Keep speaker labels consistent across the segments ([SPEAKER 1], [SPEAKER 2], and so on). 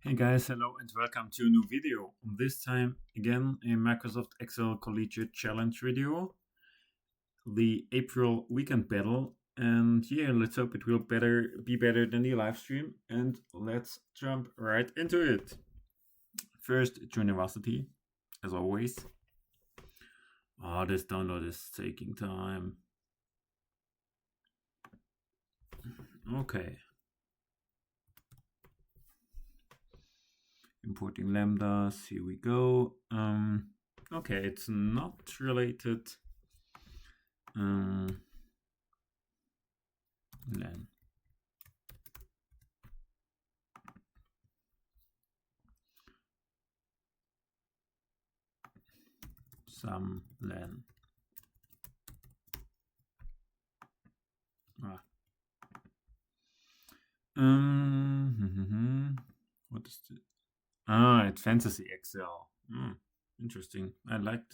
[SPEAKER 1] Hey guys, hello and welcome to a new video. This time again a Microsoft Excel Collegiate challenge video, the April weekend battle, and yeah, let's hope it will be better than the live stream, and let's jump right into it. First, join the Varsity, as always. Oh, this download is taking time. Okay. Importing lambdas, here we go. Okay, it's not related. Len. Some len. What is it? It's Fantasy Excel. Interesting. I like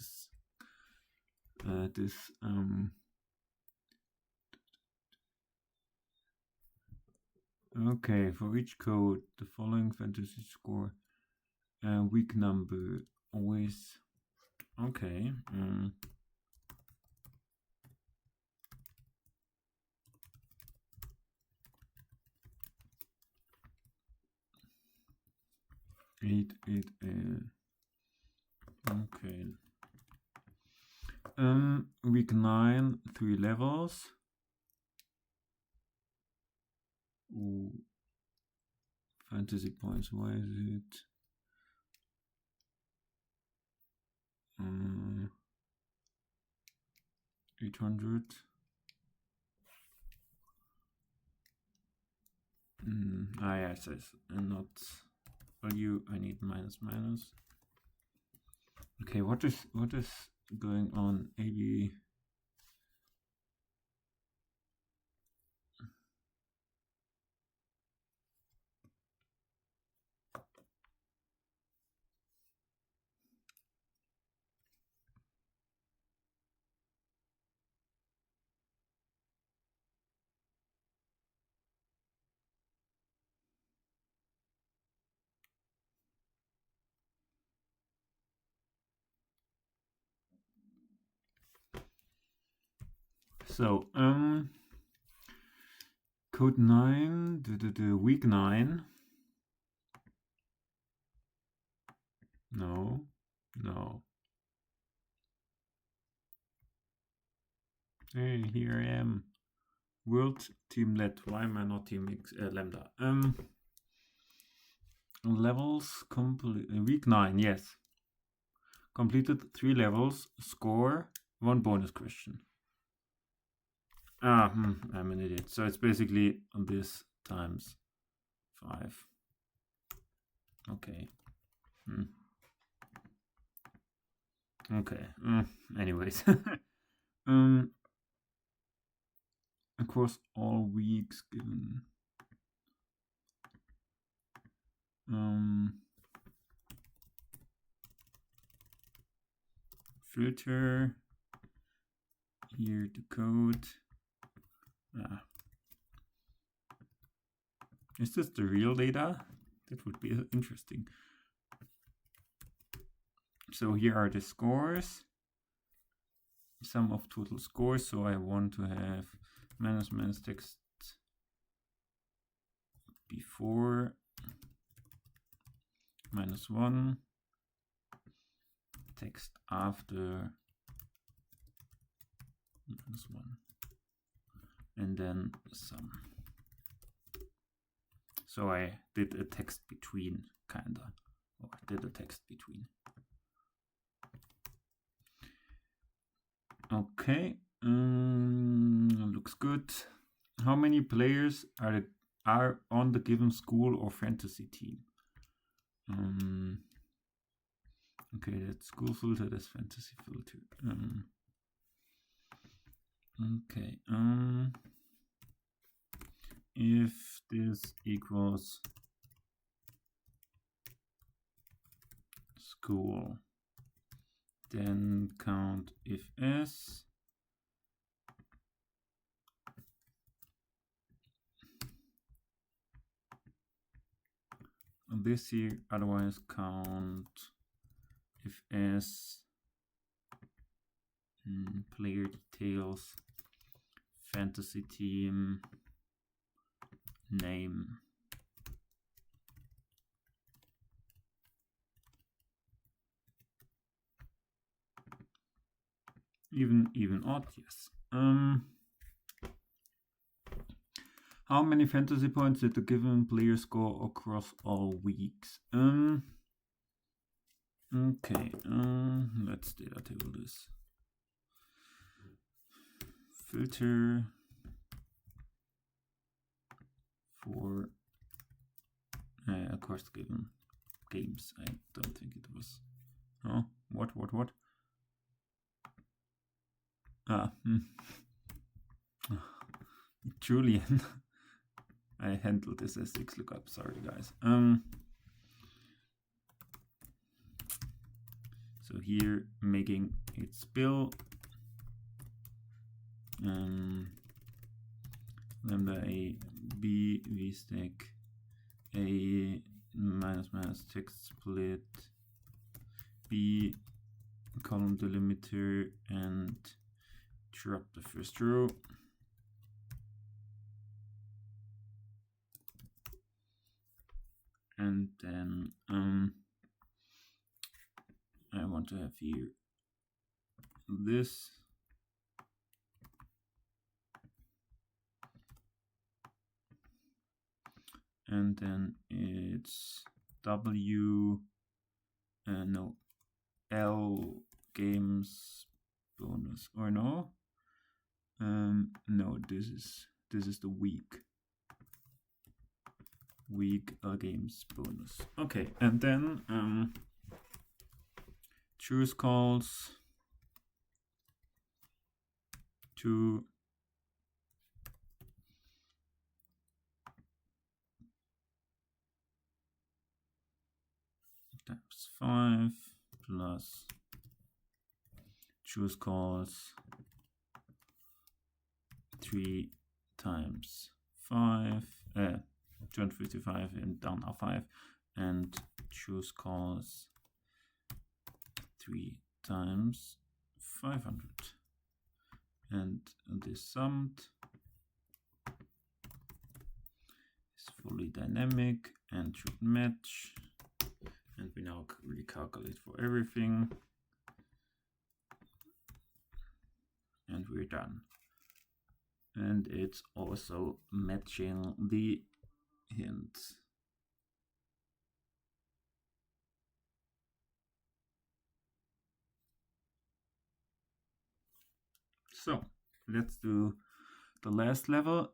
[SPEAKER 1] this. Okay, for each code, the following fantasy score, week number, always. Okay. 8, 8, okay. Week 9, 3 levels. Ooh. Fantasy points, why is it? 800. Yes, and not value. I need minus. Okay, what is going on? AB. So, code 9, the week 9. No. Hey, here I am. World teamlet. Why am I not team lambda? Levels complete. Week 9, yes. Completed 3 levels. Score 1 bonus question. I'm an idiot. So it's basically this times 5. Okay. Okay. Anyways. Across all weeks given. Filter. Here the code. Is this the real data? That would be interesting. So here are the scores. Sum of total scores. So I want to have minus text before -1, text after -1, and then sum. So I did a text between, kinda, or I did a text between. Okay, looks good. How many players are on the given school or fantasy team? Okay, that's school filter, that's fantasy filter. Okay, if this equals school, then count if s. this here, otherwise count if as player details, fantasy team, name. Even odd, yes. How many fantasy points did the given player score across all weeks? Okay, let's data table this. Filter for course given games. I don't think it was. Oh, what? Julian. I handled this as 6 lookup. Sorry, guys. So here, making it spill. Lambda a b v stack a minus text split b column delimiter and drop the first row. And then I want to have here this. And then it's L games bonus, or no? No, this is the week L games bonus. Okay, and then choose calls to times 5 plus choose calls 3 times 5, 255 and down R5, and choose calls 3 times 500. And this summed is fully dynamic and should match. And we now recalculate for everything. And we're done. And it's also matching the hints. So let's do the last level.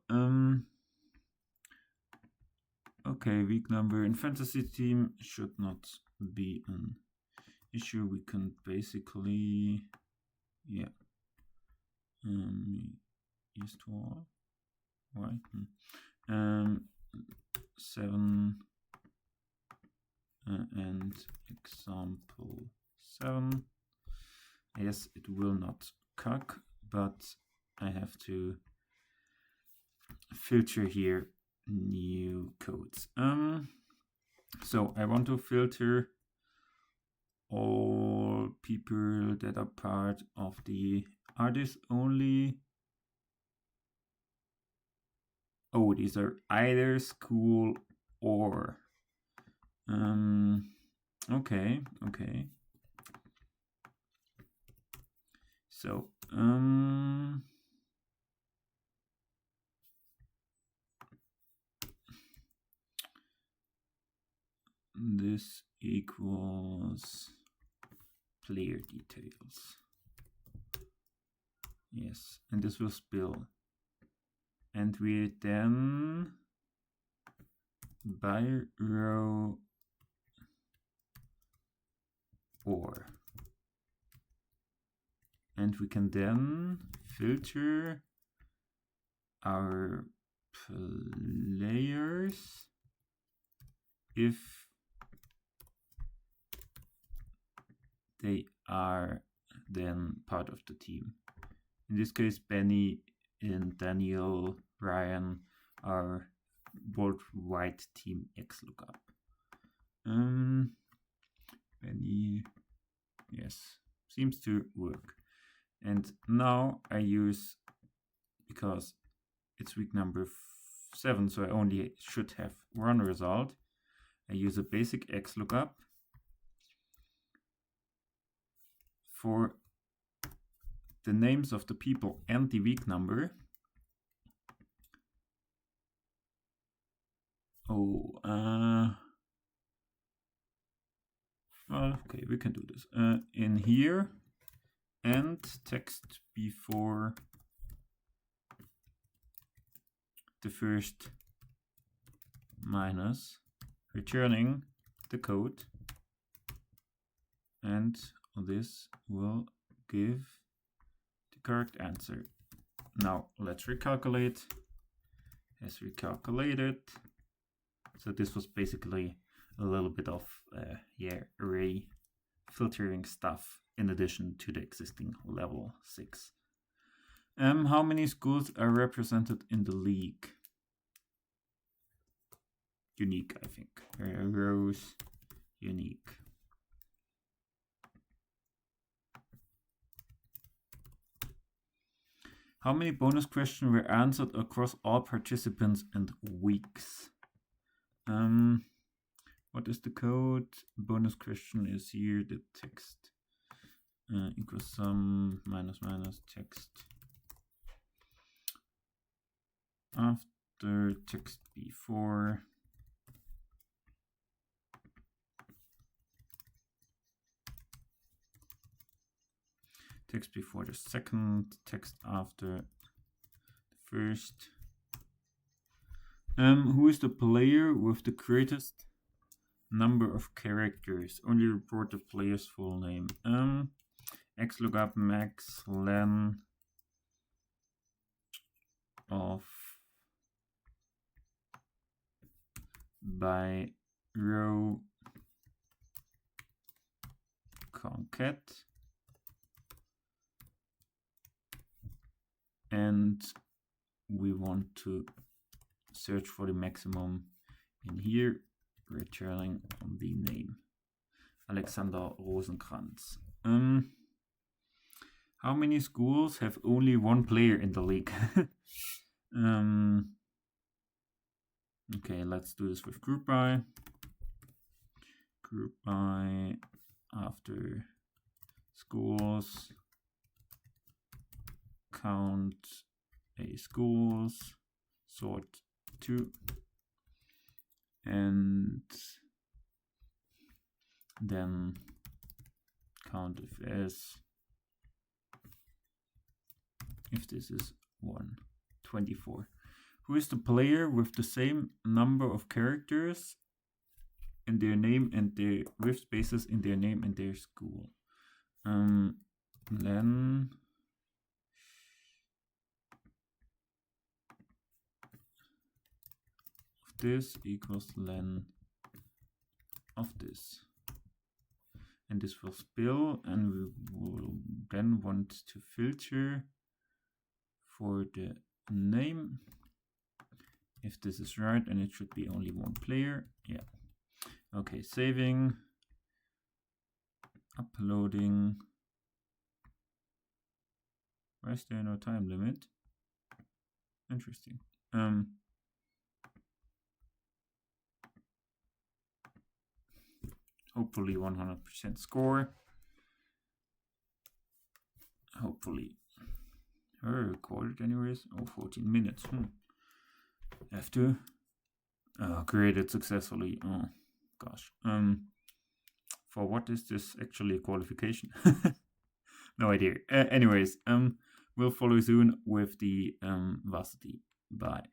[SPEAKER 1] Okay, week number in fantasy team should not be an issue. We can basically, yeah, use to all. Why? 7 and example 7. Yes, it will not calc, but I have to filter here new codes. So I want to filter all people that are part of the artist only. Oh, these are either school or okay. So this equals player details. Yes, and this will spill. And we then by row or. And we can then filter our players if they are then part of the team. In this case, Benny and Daniel, Ryan are worldwide team XLOOKUP. Yes, seems to work. And now I use, because it's week number 7, so I only should have one result. I use a basic XLOOKUP for the names of the people and the week number. Well, okay, we can do this. In here, and text before the first minus, returning the code, and this will give the correct answer. Now let's recalculate. As recalculated. So this was basically a little bit of array filtering stuff in addition to the existing level 6. How many schools are represented in the league? Unique, I think. Rows, unique. How many bonus questions were answered across all participants and weeks? What is the code? Bonus question is here, the text equals sum minus text after text before text before the second, text after the first. Who is the player with the greatest number of characters? Only report the player's full name. XLOOKUP max len of by row concat, and we want to search for the maximum in here, returning on the name Alexander Rosenkrantz. How many schools have only one player in the league? Okay, let's do this with group by. Group by after schools, count a schools, sort 2, and then count if this is 124. Who is the player with the same number of characters in their name and their with spaces in their name and their school? Len of this equals len of this, and this will spill, and we will then want to filter for the name if this is right, and it should be only one player. Yeah. Okay, saving, uploading. Why is there no time limit? Interesting. Hopefully 100% score. Hopefully. I recorded anyways. Oh, 14 minutes. Have to create it successfully. Oh gosh. For what is this actually a qualification? No idea. Anyways, we'll follow soon with the Varsity. Bye.